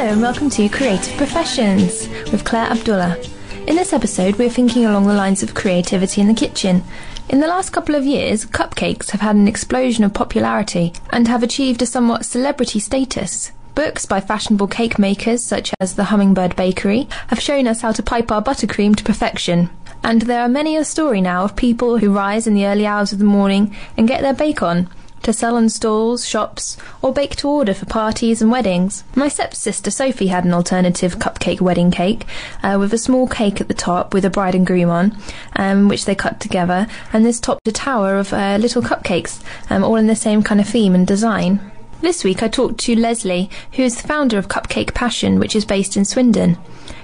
and welcome to Creative Professions with Claire Abdullah. In this episode, we're thinking along the lines of creativity in the kitchen. In the last couple of years, cupcakes have had an explosion of popularity and have achieved a somewhat celebrity status. Books by fashionable cake makers such as the Hummingbird Bakery have shown us how to pipe our buttercream to perfection. And there are many a story now of people who rise in the early hours of the morning and get their bake on, to sell in stalls, shops, or bake to order for parties and weddings. My stepsister Sophie had an alternative cupcake wedding cake with a small cake at the top with a bride and groom on, which they cut together, and this topped a tower of little cupcakes, all in the same kind of theme and design. This week I talked to Leslie, who is the founder of Cupcake Passion, which is based in Swindon.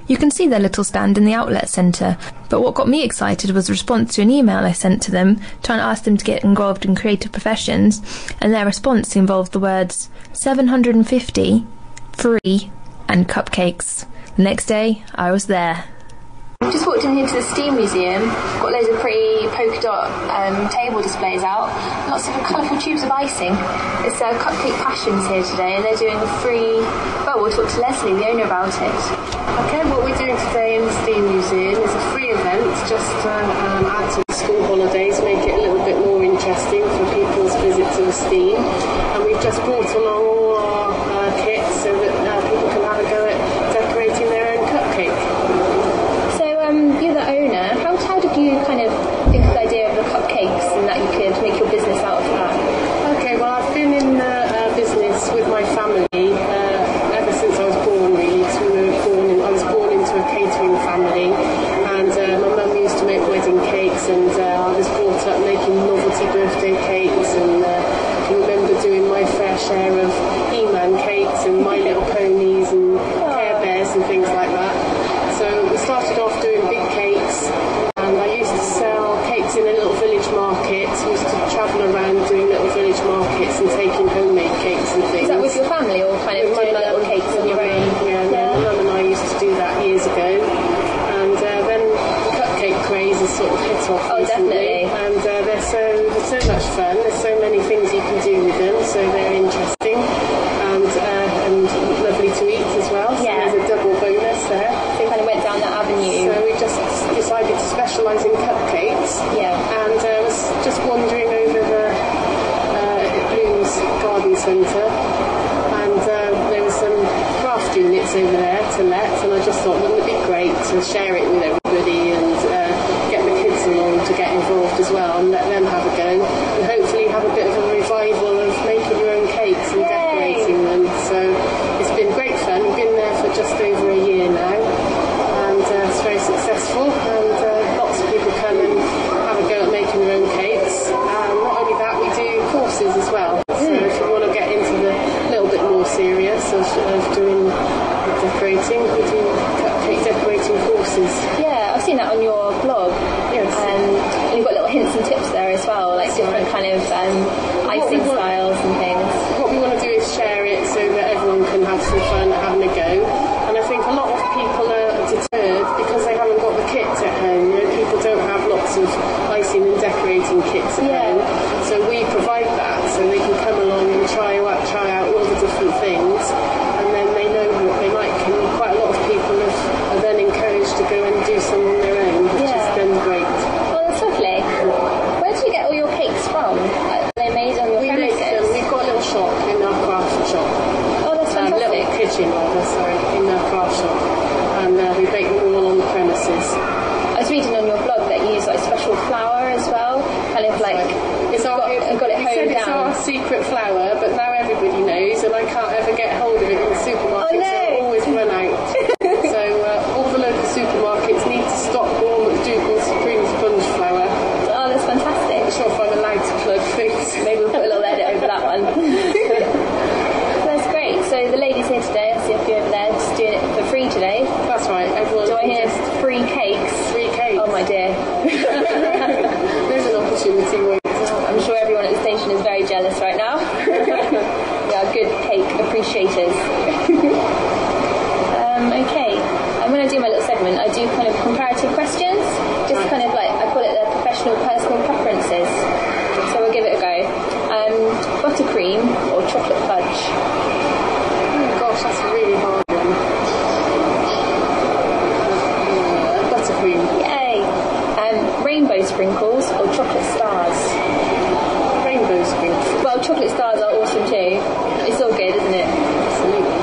You can see their little stand in the outlet centre, but what got me excited was the response to an email I sent to them, trying to ask them to get involved in creative professions, and their response involved the words 750, free, and cupcakes. The next day, I was there. We've just walked in here to the Steam Museum, got loads of pretty polka dot table displays out, lots of colourful tubes of icing. It's Cupcake Passions here today, and they're doing a free... Well, we'll talk to Leslie, the owner, about it. Okay, what we're doing today in the Steam Museum is a free event just to add to the school holidays, make it a little bit more interesting for people's visit to the Steam. And we've just brought along all our kits so that people can have a go at decorating their own cupcake. You're the owner. How did you kind of think of the idea of the cupcakes and that you could make your business out of that? Okay, well, I've been in the business with my family ever since I was born, really. I was born into a catering family, and my mum used to make wedding cakes, and I was brought up making novelty birthday cakes, and I can remember doing my fair share of He-Man cakes and My Little Ponies and Care Bears and things like that. So we started off doing big cakes, and I used to sell cakes in a little village market. I used to travel around doing little village markets and taking homemade cakes and things. Is that with your family, or kind of doing little cakes on your own? Yeah, my mum and I used to do that years ago. And then the cupcake craze has sort of hit off recently. Definitely. And they're so much fun. There's so many things you can do with them, so they're interesting and lovely to eat as well. So there's a double bonus there. So you kind of went down that avenue. So we just decided to specialise in cupcakes. Yeah. And I was just wandering over the Bloom's Garden Centre, and there were some craft units over there to let, and I just thought, wouldn't it be great to share it with everybody and get the kids along to get involved as well and let them have a go, and hopefully have a bit of a revival of making your own cakes and decorating them. So it's been great fun. We've been there for just over a year now, and it's very successful, and lots of people come and have a go at making their own cakes. Not only that, we do courses as well. So if you want to get into the little bit more serious of doing decorating, we do cupcake decorating courses. Yeah, I've seen that on your blog. Yes. And you've got little hints and tips there as well, like different kind of icing styles and things. What we want to do is share it so that everyone can have some fun having a go. And I think a lot of people are deterred because they haven't got the kits at home. You know, people don't have lots of icing and decorating kits at home. So we provide that so they can come along and try out all the different things, and then they know what they like. And quite a lot of people are then encouraged to go and do some on their own, which is then great. Well, that's lovely. Where do you get all your cakes from? Are they made on your premises? We've got a little shop in our craft shop. Oh, that's fantastic. A little kitchen, in our craft shop. And we bake them all on the premises. I was reading on your blog that you use like special flour as well, kind of like got it honed down. It's our secret flour, but now everybody knows, and I can't ever get hold of it in the supermarket, so I always run out. So all the local supermarkets need to stock all McDougall's cream sponge flour. Oh, that's fantastic. I'm not sure if I'm allowed to plug things. Maybe we'll put a little edit over that one. That's great. So the ladies here today, I see a few of sprinkles or chocolate stars? Rainbow sprinkles. Well, chocolate stars are awesome too. It's all good, isn't it? Absolutely.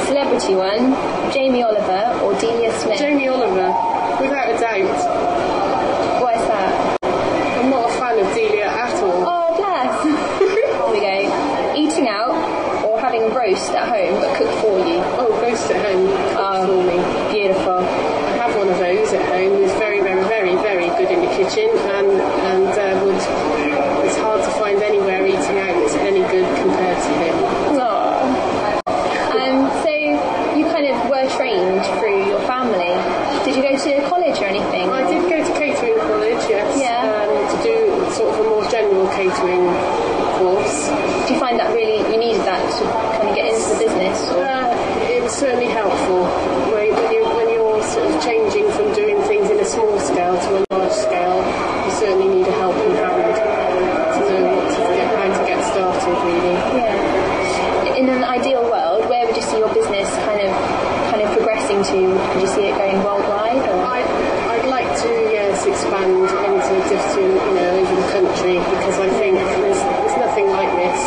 Celebrity one, Jamie Oliver or Delia Smith? Jamie Oliver, without a doubt. Why is that? I'm not a fan of Delia at all. Oh, bless. Here we go. Eating out or having a roast at home but cooked for you? Oh, roast at home, cooked for me. Beautiful. I have one of those at home. It's very, very, very, very good in the kitchen, and it's hard to find anywhere eating out that's any good compared to him. So you kind of were trained through your family. Did you go to college or anything? I did go to catering college, yes. Yeah. To do sort of a more general catering course. Do you find that really, you needed that to kind of get into the business? Or? It was certainly helpful. When you're sort of changing from doing things in a small scale to a large scale, you certainly need a helping hand to know how to get started, really. Yeah. In an ideal world, where would you see your business kind of progressing to? Could you see it going worldwide? Or? I'd like to, yes, expand into different, over the country, because I think there's nothing like this.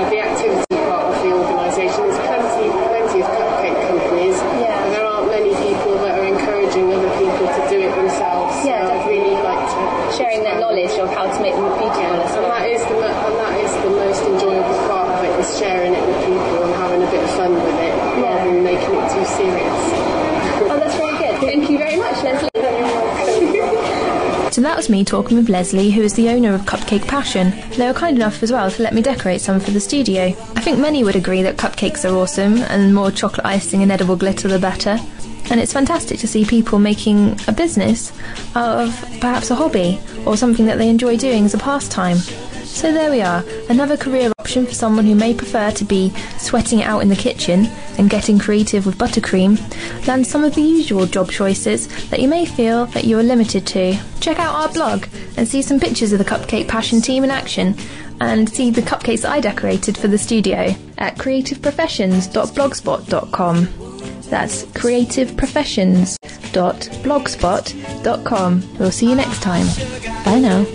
The activity part of the organisation, there's plenty of cupcake companies, and there aren't many people that are encouraging other people to do it themselves. So I'd really like to sharing that knowledge of how to make them beautiful. And that is the most enjoyable part of it, is sharing it with people and having a bit of fun with it, rather than making it too serious. Oh, that's very good. Thank you very much, Leslie. So that was me talking with Leslie, who is the owner of Cupcake Passion. They were kind enough as well to let me decorate some for the studio. I think many would agree that cupcakes are awesome, and the more chocolate icing and edible glitter the better. And it's fantastic to see people making a business out of perhaps a hobby or something that they enjoy doing as a pastime. So there we are, another career option for someone who may prefer to be sweating it out in the kitchen and getting creative with buttercream than some of the usual job choices that you may feel that you are limited to. Check out our blog and see some pictures of the Cupcake Passion team in action, and see the cupcakes I decorated for the studio at creativeprofessions.blogspot.com. That's creativeprofessions.blogspot.com. We'll see you next time. Bye now.